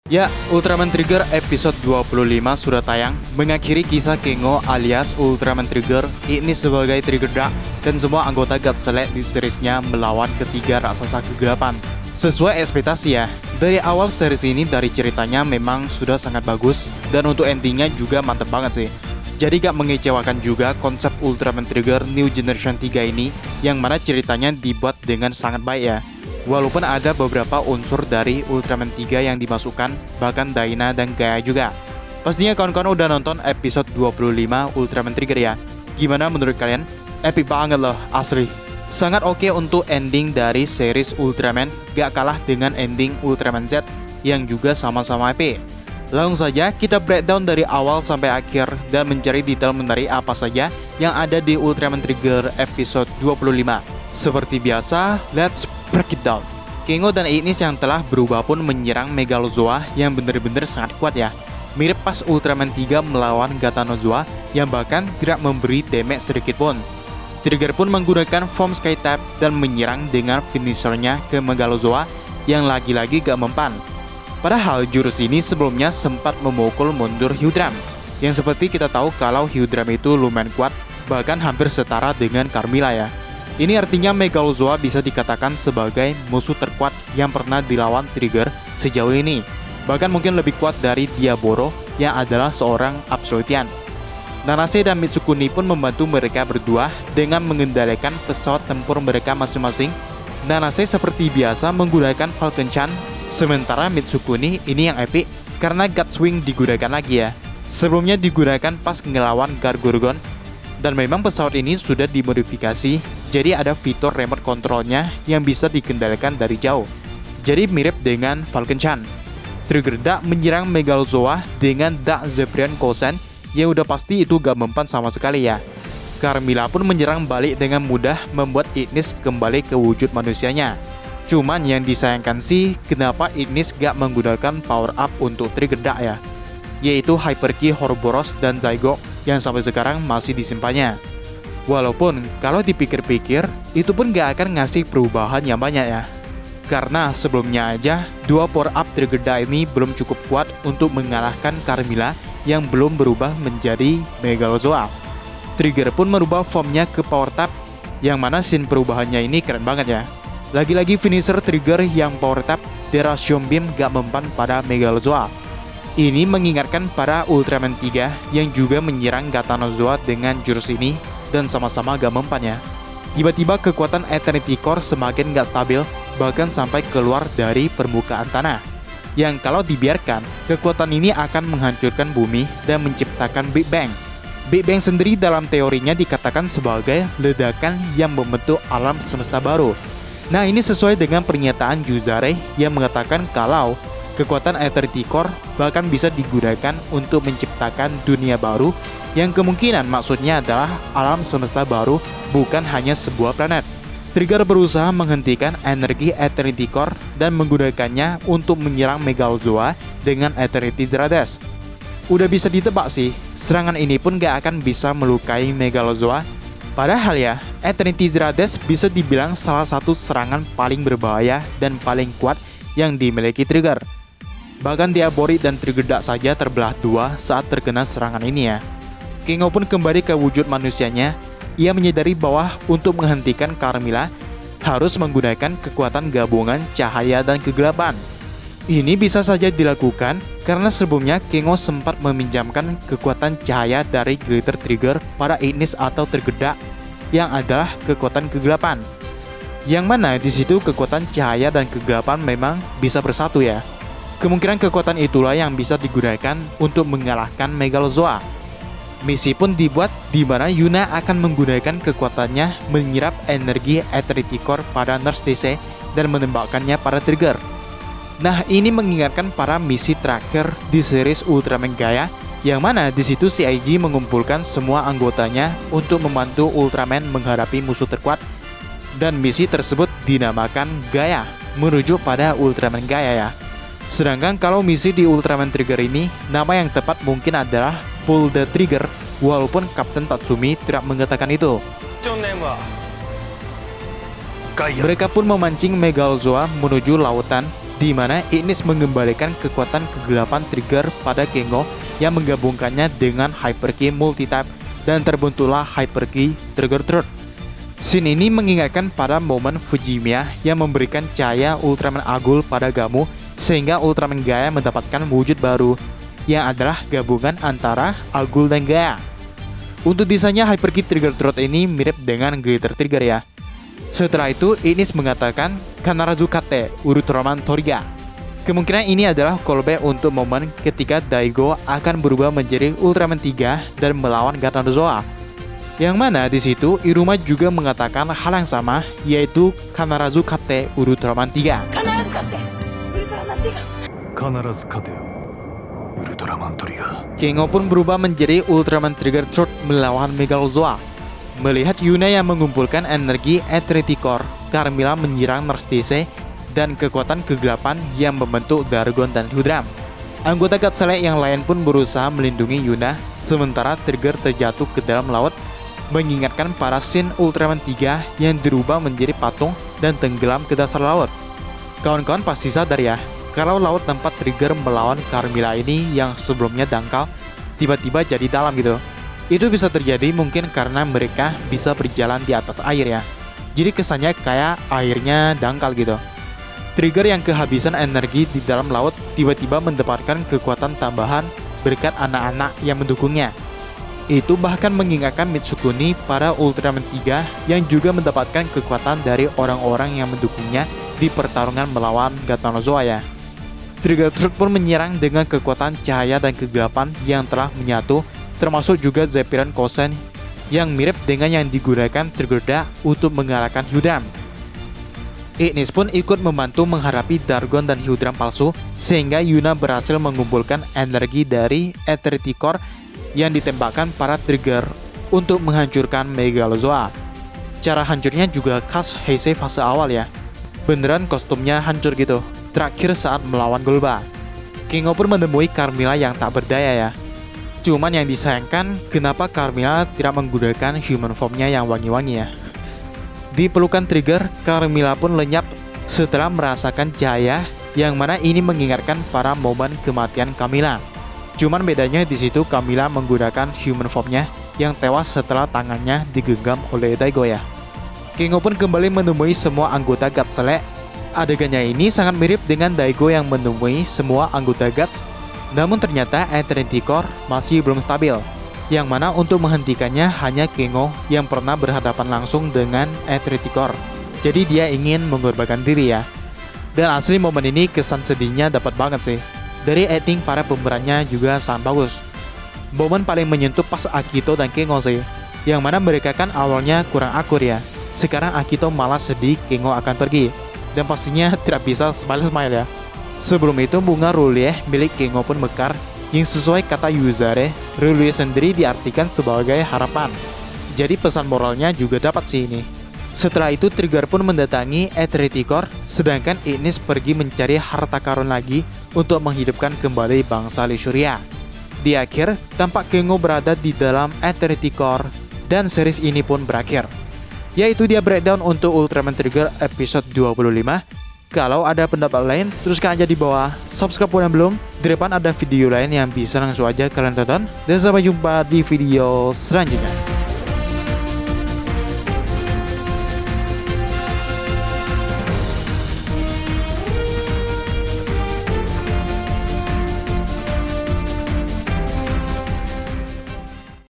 Ya, Ultraman Trigger episode 25 sudah tayang, mengakhiri kisah Kengo alias Ultraman Trigger ini sebagai Trigger Dark dan semua anggota God Select di seriesnya melawan ketiga raksasa kegelapan. Sesuai ekspektasi ya, dari awal series ini dari ceritanya memang sudah sangat bagus dan untuk endingnya juga mantep banget sih. Jadi gak mengecewakan juga konsep Ultraman Trigger New Generation 3 ini yang mana ceritanya dibuat dengan sangat baik ya. Walaupun ada beberapa unsur dari Ultraman 3 yang dimasukkan, bahkan Daina dan Gaia juga. Pastinya kawan-kawan udah nonton episode 25 Ultraman Trigger ya. Gimana menurut kalian? Epic banget loh, asli. Sangat oke untuk ending dari series Ultraman, gak kalah dengan ending Ultraman Z yang juga sama-sama epic. Langsung saja kita breakdown dari awal sampai akhir dan mencari detail menarik apa saja yang ada di Ultraman Trigger episode 25. Seperti biasa, let's break it down. Kengo dan Ignis yang telah berubah pun menyerang Megalozoa yang bener-bener sangat kuat ya. Mirip pas Ultraman 3 melawan Gatanozoa yang bahkan tidak memberi damage sedikit pun. Trigger pun menggunakan Form Sky Type dan menyerang dengan finishernya ke Megalozoa yang lagi-lagi gak mempan. Padahal jurus ini sebelumnya sempat memukul mundur Hyudram, yang seperti kita tahu kalau Hyudram itu lumayan kuat, bahkan hampir setara dengan Carmilla ya. Ini artinya Megalozoa bisa dikatakan sebagai musuh terkuat yang pernah dilawan Trigger sejauh ini. Bahkan mungkin lebih kuat dari Diaboro yang adalah seorang Absolutian. Nanase dan Mitsukuni pun membantu mereka berdua dengan mengendalikan pesawat tempur mereka masing-masing. Nanase seperti biasa menggunakan Falcon Chan, sementara Mitsukuni ini yang epic karena God Swing digunakan lagi ya. Sebelumnya digunakan pas ngelawan Gargorgon. Dan memang pesawat ini sudah dimodifikasi, jadi ada fitur remote controlnya yang bisa dikendalikan dari jauh. Jadi mirip dengan Falcon Chan. Trigger Dark menyerang Megalozoa dengan Dark Zephyrine Kosen, ya udah pasti itu gak mempan sama sekali ya. Carmilla pun menyerang balik dengan mudah membuat Ignis kembali ke wujud manusianya. Cuman yang disayangkan sih, kenapa Ignis gak menggunakan power up untuk Trigger Dark ya, yaitu Hyper Ki Horboros dan Zygote yang sampai sekarang masih disimpannya. Walaupun kalau dipikir-pikir itu pun gak akan ngasih perubahan yang banyak ya. Karena sebelumnya aja dua power up Trigger Dark ini belum cukup kuat untuk mengalahkan Carmilla yang belum berubah menjadi Megalozoa. Trigger pun merubah formnya ke power tap, yang mana scene perubahannya ini keren banget ya. Lagi-lagi finisher Trigger yang power tap Derasium Beam gak mempan pada Megalozoa. Ini mengingatkan para Ultraman 3 yang juga menyerang Gatanozoa dengan jurus ini dan sama-sama gak mempan ya. Tiba-tiba kekuatan Eternity Core semakin gak stabil, bahkan sampai keluar dari permukaan tanah. Yang kalau dibiarkan, kekuatan ini akan menghancurkan bumi dan menciptakan Big Bang. Big Bang sendiri dalam teorinya dikatakan sebagai ledakan yang membentuk alam semesta baru. Nah, ini sesuai dengan pernyataan Yuzare yang mengatakan kalau kekuatan Eternity Core bahkan bisa digunakan untuk menciptakan dunia baru yang kemungkinan maksudnya adalah alam semesta baru, bukan hanya sebuah planet. Trigger berusaha menghentikan energi Eternity Core dan menggunakannya untuk menyerang Megalozoa dengan Eternity Zerades. Udah bisa ditebak sih, serangan ini pun gak akan bisa melukai Megalozoa. Padahal ya, Eternity Zerades bisa dibilang salah satu serangan paling berbahaya dan paling kuat yang dimiliki Trigger. Bahkan Diabori dan Trigger Dark saja terbelah dua saat terkena serangan ini ya. Kengo pun kembali ke wujud manusianya. Ia menyadari bahwa untuk menghentikan Carmilla harus menggunakan kekuatan gabungan cahaya dan kegelapan. Ini bisa saja dilakukan karena sebelumnya Kengo sempat meminjamkan kekuatan cahaya dari Glitter Trigger pada Ignis atau Trigger Dark yang adalah kekuatan kegelapan. Yang mana di situ kekuatan cahaya dan kegelapan memang bisa bersatu ya. Kemungkinan kekuatan itulah yang bisa digunakan untuk mengalahkan Megalozoa. Misi pun dibuat di mana Yuna akan menggunakan kekuatannya menyerap energi Eternity Core pada Nurse DC dan menembakkannya pada Trigger. Nah, ini mengingatkan para misi terakhir di series Ultraman Gaia, yang mana di situ CIG mengumpulkan semua anggotanya untuk membantu Ultraman menghadapi musuh terkuat, dan misi tersebut dinamakan Gaia, merujuk pada Ultraman Gaia ya. Sedangkan kalau misi di Ultraman Trigger ini, nama yang tepat mungkin adalah Pull the Trigger, walaupun Kapten Tatsumi tidak mengatakan itu. Mereka pun memancing Megalozoa menuju lautan di mana Ignis mengembalikan kekuatan kegelapan trigger pada Kengo yang menggabungkannya dengan Hyper Ki Multi-Type dan terbentuklah Hyper Ki Trigger Truth. Scene ini mengingatkan pada momen Fujimiya yang memberikan cahaya Ultraman Agul pada Gamu sehingga Ultraman Gaia mendapatkan wujud baru yang adalah gabungan antara Agul dan Gaia. Untuk desainnya Hyper Ki Trigger Truth ini mirip dengan Glitter Trigger ya. Setelah itu Ignis mengatakan Kanarazu Kate Ultraman Toriga. Kemungkinan ini adalah callback untuk momen ketika Daigo akan berubah menjadi Ultraman 3 dan melawan Gatanozoa. Yang mana di situ Iruma juga mengatakan hal yang sama, yaitu Kanarazu Kate Ultraman 3. Kengo pun berubah menjadi Ultraman Trigger Truth melawan Megalozoa. Melihat Yuna yang mengumpulkan energi Eternity Core, Carmilla menyerang Merstise dan kekuatan kegelapan yang membentuk Dargon dan Hudram. Anggota God Select yang lain pun berusaha melindungi Yuna, sementara Trigger terjatuh ke dalam laut, mengingatkan para scene Ultraman 3 yang dirubah menjadi patung dan tenggelam ke dasar laut. Kawan-kawan pasti sadar ya, kalau laut tempat Trigger melawan Carmilla ini yang sebelumnya dangkal, tiba-tiba jadi dalam gitu. Itu bisa terjadi mungkin karena mereka bisa berjalan di atas air ya. Jadi kesannya kayak airnya dangkal gitu. Trigger yang kehabisan energi di dalam laut tiba-tiba mendapatkan kekuatan tambahan berkat anak-anak yang mendukungnya. Itu bahkan mengingatkan Mitsukuni pada Ultraman 3 yang juga mendapatkan kekuatan dari orang-orang yang mendukungnya di pertarungan melawan Gatanozoa ya. Trigger Truth pun menyerang dengan kekuatan cahaya dan kegelapan yang telah menyatu, termasuk juga Zephyran Kosen yang mirip dengan yang digunakan Trigger Da untuk mengalahkan Hudram. Ignis pun ikut membantu menghadapi Dargon dan Hudram palsu, sehingga Yuna berhasil mengumpulkan energi dari Eternity Core yang ditembakkan para Trigger untuk menghancurkan Megalozoa. Cara hancurnya juga khas Heisei fase awal ya. Beneran kostumnya hancur gitu. Terakhir saat melawan Golba, Kengo pun menemui Carmilla yang tak berdaya ya. Cuman yang disayangkan kenapa Carmilla tidak menggunakan human formnya yang wangi-wangi ya. Di pelukan Trigger, Carmilla pun lenyap setelah merasakan cahaya yang mana ini mengingatkan para momen kematian Camilla. Cuman bedanya di situ Camilla menggunakan human formnya yang tewas setelah tangannya digenggam oleh Daigo ya. Kengo pun kembali menemui semua anggota God Select. Adegannya ini sangat mirip dengan Daigo yang menemui semua anggota Guts. Namun ternyata Eternity Core masih belum stabil. Yang mana untuk menghentikannya hanya Kengo yang pernah berhadapan langsung dengan Eternity Core. Jadi dia ingin mengorbankan diri ya. Dan asli momen ini kesan sedihnya dapat banget sih. Dari acting para pemerannya juga sangat bagus. Momen paling menyentuh pas Akito dan Kengo sih, yang mana mereka kan awalnya kurang akur ya. Sekarang Akito malah sedih Kengo akan pergi, dan pastinya tidak bisa smile-smile ya. Sebelum itu bunga Rulie milik Kengo pun mekar, yang sesuai kata Yuzare, Rulie sendiri diartikan sebagai harapan. Jadi pesan moralnya juga dapat sih ini. Setelah itu Trigger pun mendatangi Eternity Core, sedangkan Ignis pergi mencari harta karun lagi untuk menghidupkan kembali bangsa Lisuria. Di akhir, tampak Kengo berada di dalam Eternity Core dan series ini pun berakhir. Yaitu dia breakdown untuk Ultraman Trigger episode 25. Kalau ada pendapat lain, teruskan aja di bawah. Subscribe pun yang belum. Di depan ada video lain yang bisa langsung aja kalian tonton. Dan sampai jumpa di video selanjutnya.